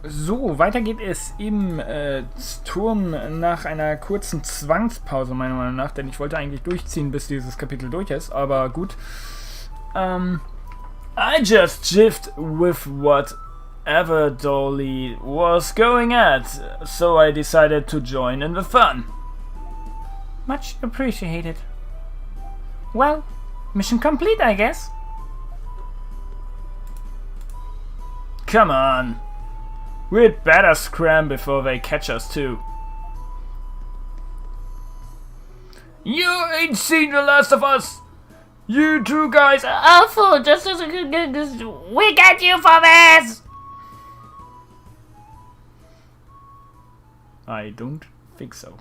So, weiter geht es im Turm nach einer kurzen Zwangspause, meiner Meinung nach, denn ich wollte eigentlich durchziehen, bis dieses Kapitel durch ist, aber gut. I just jiffed with whatever Dolly was going at, so I decided to join in the fun. Much appreciated. Well, mission complete, I guess. Come on. We'd better scram before they catch us too. You ain't seen the last of us! You two guys are awful! Just we get you for this! I don't think so.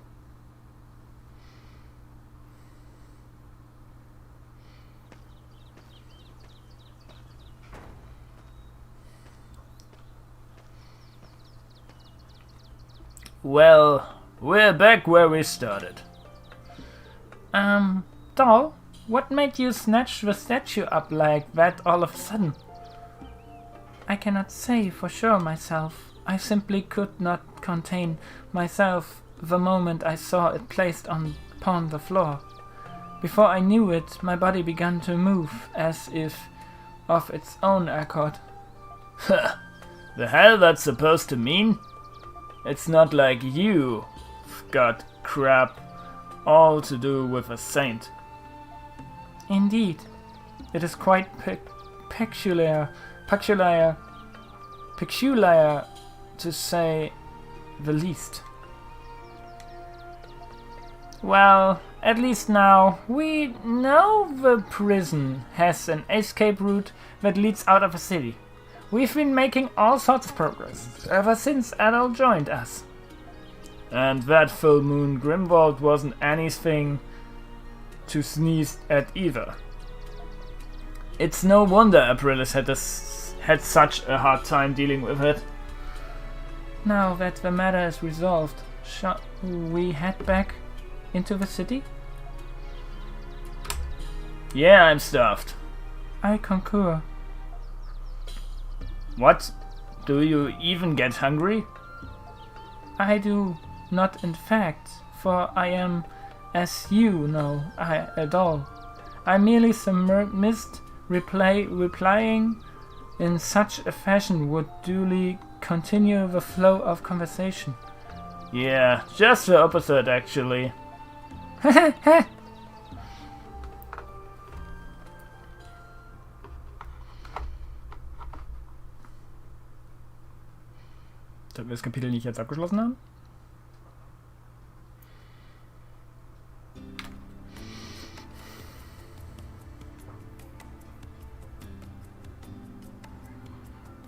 Well, we're back where we started. Doll, what made you snatch the statue up like that all of a sudden? I cannot say for sure myself. I simply could not contain myself the moment I saw it placed upon the floor. Before I knew it, my body began to move as if of its own accord. The hell that's supposed to mean? It's not like you've got crap all to do with a saint. Indeed, it is quite peculiar to say the least. Well, at least now we know the prison has an escape route that leads out of the city. We've been making all sorts of progress ever since Adol joined us. And that full moon Grimwald wasn't anything to sneeze at either. It's no wonder Aprilis had such a hard time dealing with it. Now that the matter is resolved, shall we head back into the city? Yeah, I'm stuffed. I concur. What? Do you even get hungry? I do not, in fact, for I am, as you know, a doll. I merely missed replying in such a fashion would duly continue the flow of conversation. Yeah, just the opposite, actually. Sollen wir das Kapitel nicht jetzt abgeschlossen haben?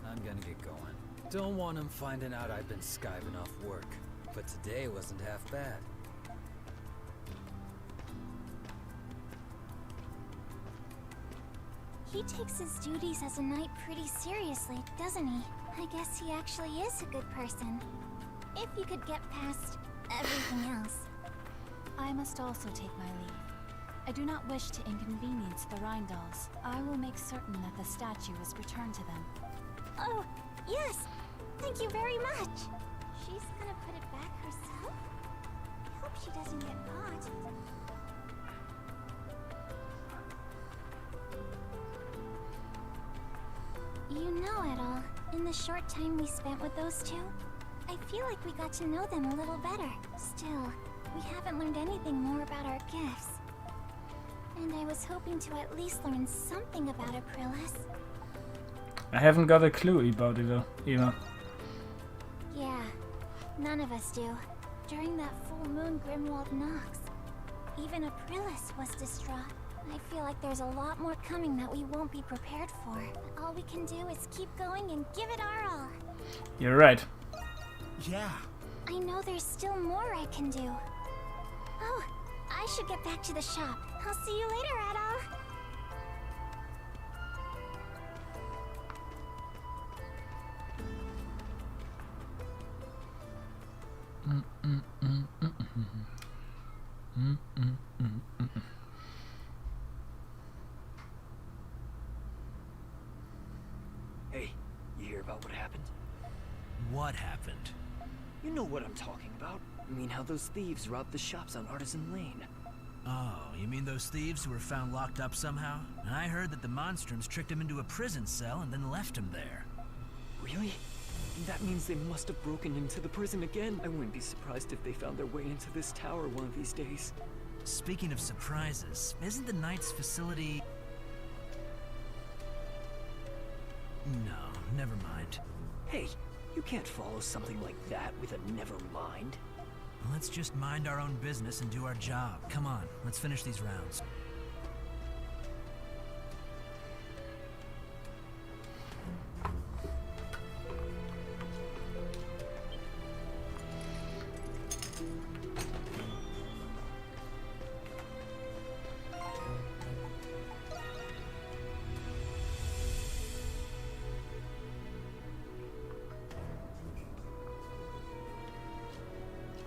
I'm gonna get going. Don't want him finding out I've been skiving off work, but today wasn't half bad. He takes his duties as a knight pretty seriously, doesn't he? I guess he actually is a good person. If you could get past everything else. I must also take my leave. I do not wish to inconvenience the Rheindals. I will make certain that the statue is returned to them. Oh, yes! Thank you very much! She's gonna put it back herself? I hope she doesn't get caught. You know it all. In the short time we spent with those two, I feel like we got to know them a little better. Still, we haven't learned anything more about our gifts. And I was hoping to at least learn something about Aprilis. I haven't got a clue about it either. Yeah, none of us do. During that full moon Grimwald knocks, even Aprilis was distraught. I feel like there's a lot more coming that we won't be prepared for. All we can do is keep going and give it our all. You're right. Yeah. I know there's still more I can do. Oh, I should get back to the shop. I'll see you later, Adol. Hey, you hear about what happened? What happened? You know what I'm talking about. I mean how those thieves robbed the shops on Artisan Lane. Oh, you mean those thieves who were found locked up somehow? And I heard that the Monstroms tricked him into a prison cell and then left him there. Really? That means they must have broken into the prison again. I wouldn't be surprised if they found their way into this tower one of these days. Speaking of surprises, isn't the Knight's facility... No, never mind. Hey, you can't follow something like that with a never mind. Let's just mind our own business and do our job. Come on, let's finish these rounds.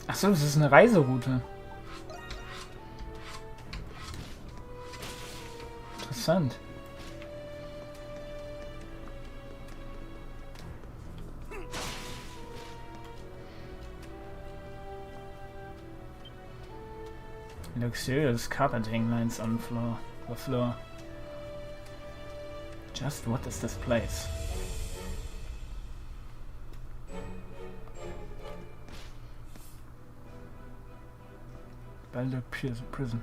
Achso, das ist eine Reiseroute. Interessant. Luxurious carpeting lines on the floor. Just what is this place? Balder prison.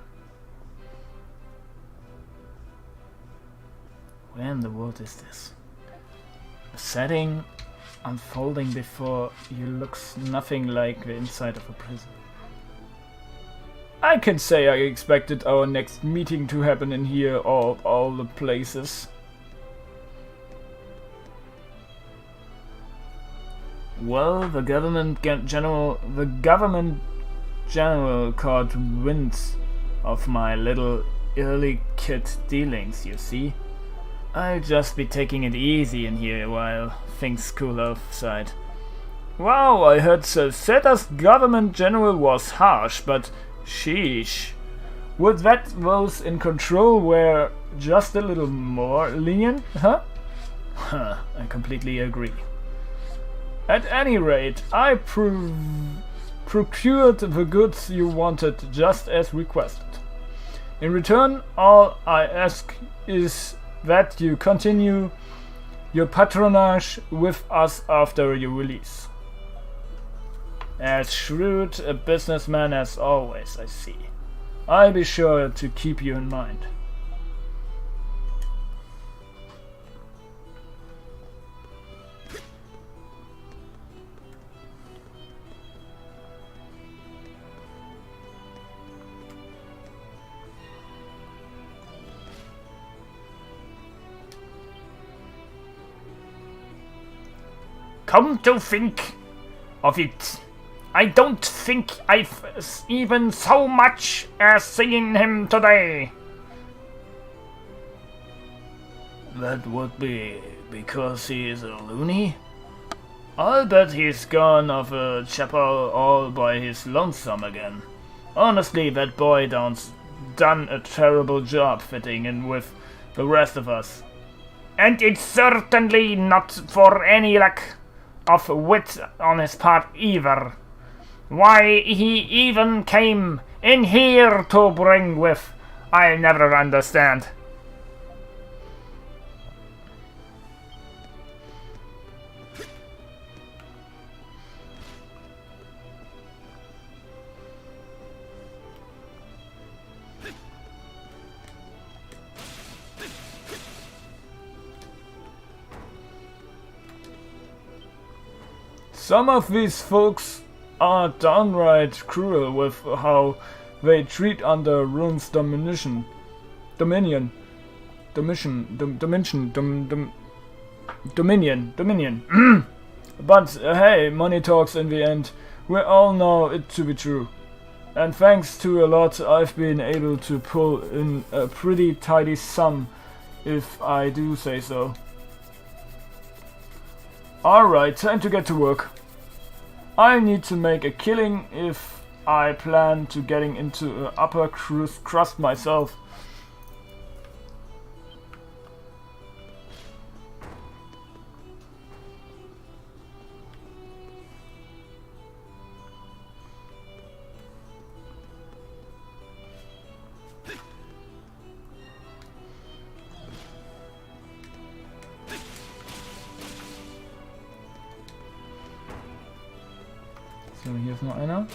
Where in the world is this? A setting unfolding before you looks nothing like the inside of a prison. I can say I expected our next meeting to happen in here of all the places. Well, the government general caught wind of my little early kid dealings, you see. I'll just be taking it easy in here while things cool outside. Wow, I heard Setta's government general was harsh, but sheesh. Would that those in control were just a little more lenient, huh? Huh, I completely agree. At any rate, I procured the goods you wanted just as requested. In return, all I ask is that you continue your patronage with us after your release. As shrewd a businessman as always, I see. I'll be sure to keep you in mind. Come to think of it, I don't think I've even so much as seen him today. That would be because he is a loony? I'll bet he's gone off a chapel all by his lonesome again. Honestly, that boy down's done a terrible job fitting in with the rest of us. And it's certainly not for any lack of wit on his part either. Why he even came in here to bring with, I'll never understand. Some of these folks are downright cruel with how they treat under Rune's dominion. But hey, money talks in the end. We all know it to be true. And thanks to a lot, I've been able to pull in a pretty tidy sum, if I do say so. Alright, time to get to work. I need to make a killing if I plan to getting into an upper crust myself. So, hier ist noch einer.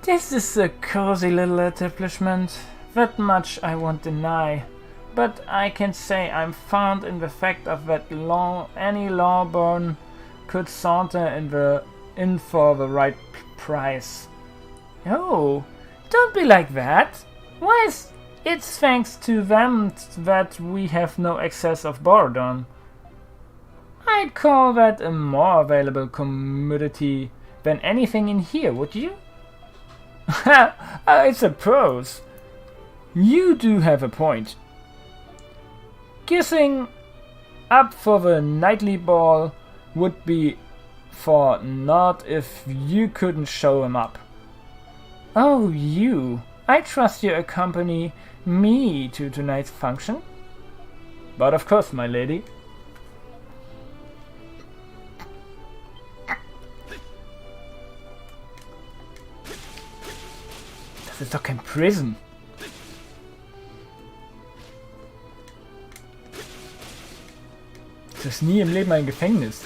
This is a cozy little establishment. That much I won't deny. But I can say I'm found in the fact of that any lawborn could saunter in for the right price. Oh, don't be like that. Why is it's thanks to them that we have no excess of boredom. I'd call that a more available commodity than anything in here, would you? I suppose. You do have a point. Kissing up for the nightly ball would be for naught if you couldn't show him up. Oh, you. I trust you accompany me to tonight's function. But of course, my lady. Das ist doch kein Prison. Das ist nie im Leben ein Gefängnis.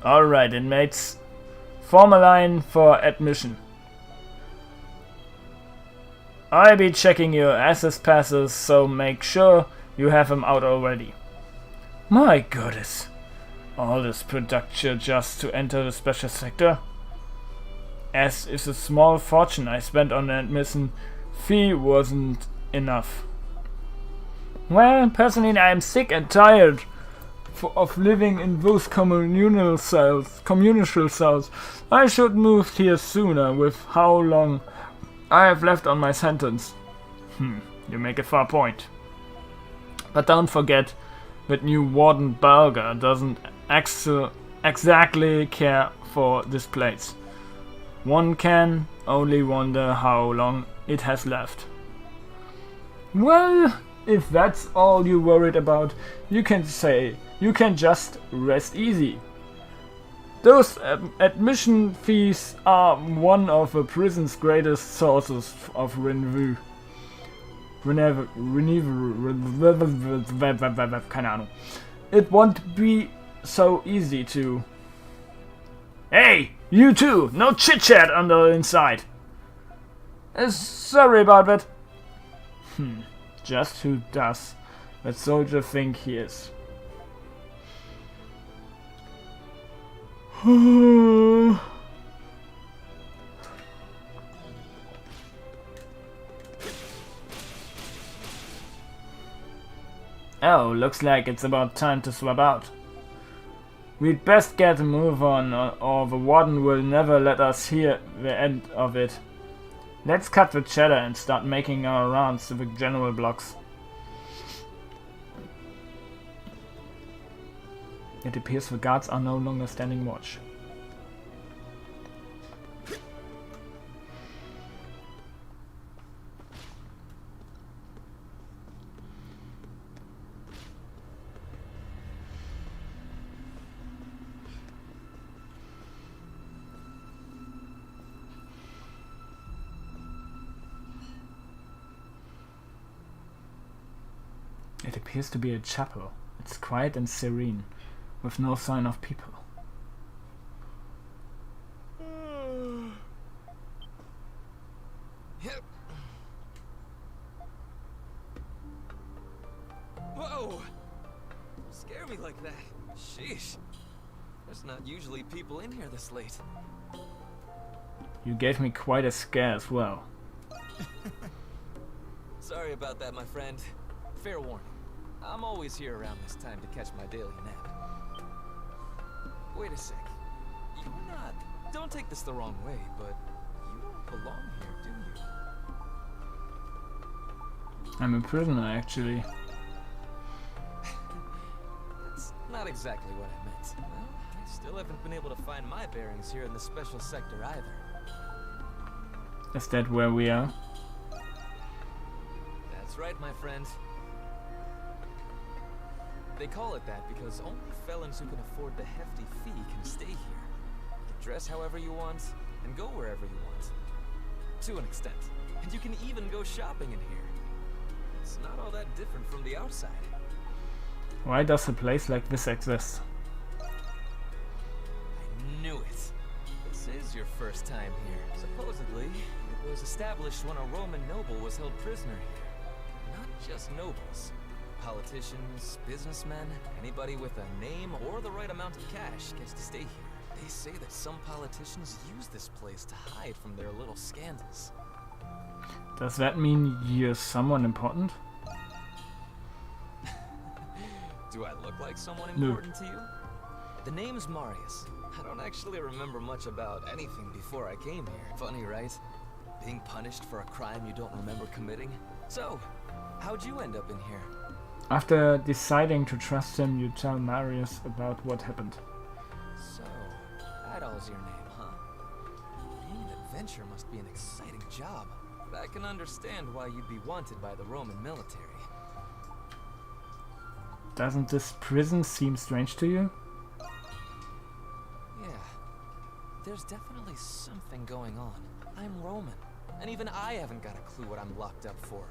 Alright, inmates. Form a line for admission. I'll be checking your access passes, so make sure you have them out already. My goodness. All this production just to enter the special sector? As is a small fortune I spent on an admission fee wasn't enough. Well, personally I am sick and tired of living in those communal cells. I should move here sooner with how long I have left on my sentence. You make a fair point. But don't forget that new Warden Bulger doesn't exactly care for this place. One can only wonder how long it has left. Well, if that's all you're worried about, you can just rest easy. Those admission fees are one of the prison's greatest sources of revenue. Keine Ahnung. It won't be so easy to... Hey! You too! No chit-chat on the inside! Sorry about that. Just who does that soldier think he is? Oh, looks like it's about time to swap out. We'd best get a move on, or the warden will never let us hear the end of it. Let's cut the chatter and start making our rounds to the general blocks. It appears the guards are no longer standing watch. It appears to be a chapel. It's quiet and serene, with no sign of people. Whoa! Scare me like that. Sheesh. There's not usually people in here this late. You gave me quite a scare as well. Sorry about that, my friend. Fair warning. I'm always here around this time to catch my daily nap. Wait a sec. You're not... Don't take this the wrong way, but you don't belong here, do you? I'm a prisoner, actually. That's not exactly what I meant. Well, I still haven't been able to find my bearings here in the special sector either. Is that where we are? That's right, my friend. They call it that because only felons who can afford the hefty fee can stay here. You can dress however you want, and go wherever you want. to an extent. And you can even go shopping in here. It's not all that different from the outside. Why does a place like this exist? I knew it. This is your first time here. Supposedly, it was established when a Roman noble was held prisoner here. Not just nobles. Politicians, businessmen, anybody with a name or the right amount of cash gets to stay here. They say that some politicians use this place to hide from their little scandals. Does that mean you're someone important? Do I look like someone important to you? The name's Marius. I don't actually remember much about anything before I came here. Funny, right? Being punished for a crime you don't remember committing. So, how'd you end up in here? After deciding to trust him, you tell Marius about what happened. So, that all's your name, huh? Being an adventurer must be an exciting job. But I can understand why you'd be wanted by the Roman military. Doesn't this prison seem strange to you? Yeah. There's definitely something going on. I'm Roman, and even I haven't got a clue what I'm locked up for.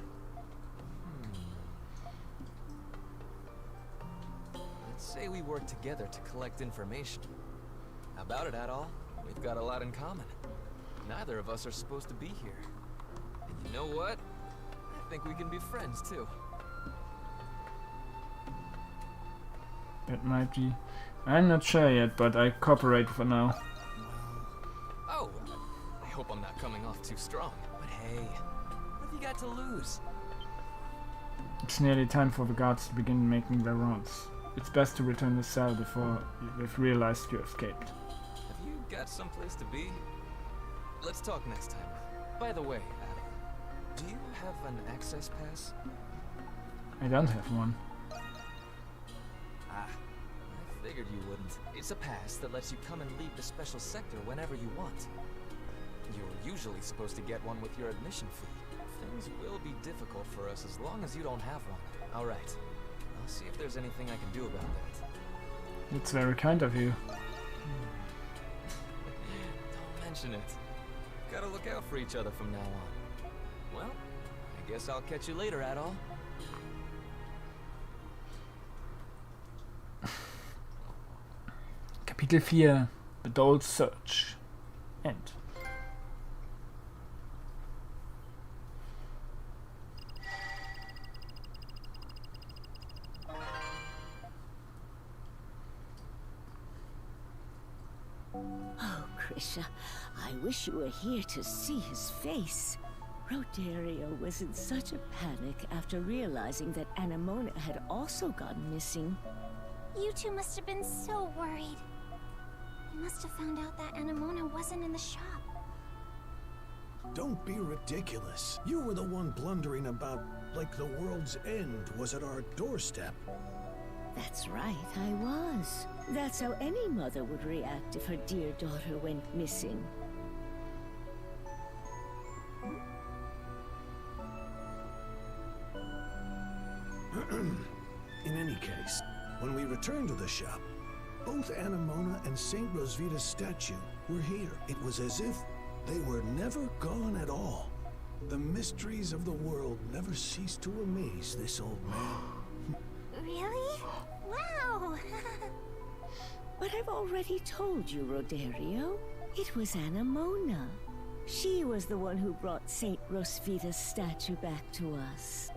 Let's say we work together to collect information. How about it at all? We've got a lot in common. Neither of us are supposed to be here. And you know what? I think we can be friends too. It might be. I'm not sure yet, but I cooperate for now. Oh, I hope I'm not coming off too strong. But hey, what have you got to lose? It's nearly time for the guards to begin making their rounds. It's best to return the cell before they've realized you escaped. Have you got someplace to be? Let's talk next time. By the way, Adam, do you have an access pass? I don't have one. Ah, I figured you wouldn't. It's a pass that lets you come and leave the special sector whenever you want. You're usually supposed to get one with your admission fee. Things will be difficult for us as long as you don't have one. Alright, I'll see if there's anything I can do about that. It's very kind of you. Don't mention it. Gotta look out for each other from now on. Well, I guess I'll catch you later, Adol. Kapitel 4. Bedoel's Search. End. Oh, Krisha, I wish you were here to see his face. Rodario was in such a panic after realizing that Anemona had also gone missing. You two must have been so worried. You must have found out that Anemona wasn't in the shop. Don't be ridiculous. You were the one blundering about like the world's end was at our doorstep. That's right, I was. That's how any mother would react if her dear daughter went missing. In any case, when we returned to the shop, both Anemona and St. Rosvita's statue were here. It was as if they were never gone at all. The mysteries of the world never cease to amaze this old man. Really? Wow! But I've already told you, Rodario. It was Anemona. She was the one who brought St. Rosvita's statue back to us.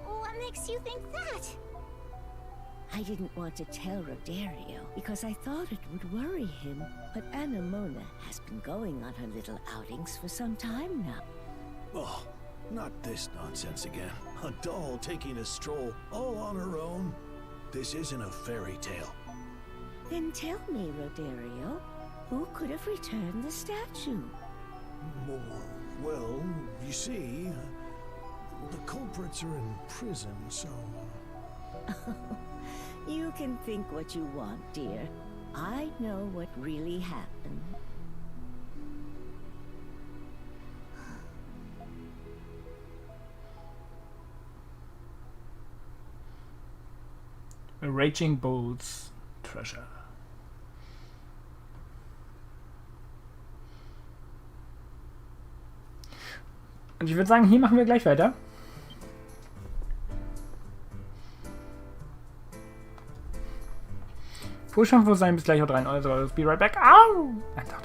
What makes you think that? I didn't want to tell Rodario because I thought it would worry him. But Anemona has been going on her little outings for some time now. Oh, not this nonsense again. A doll taking a stroll all on her own. This isn't a fairy tale. Then tell me, Rodario, who could have returned the statue? Well, you see, the culprits are in prison, so... You can think what you want, dear. I know what really happened. A Raging Bull's treasure. Und ich würde sagen, hier machen wir gleich weiter. Fuhrschirm wo sein, bis gleich haut rein. Also, be right back. Au! Einfach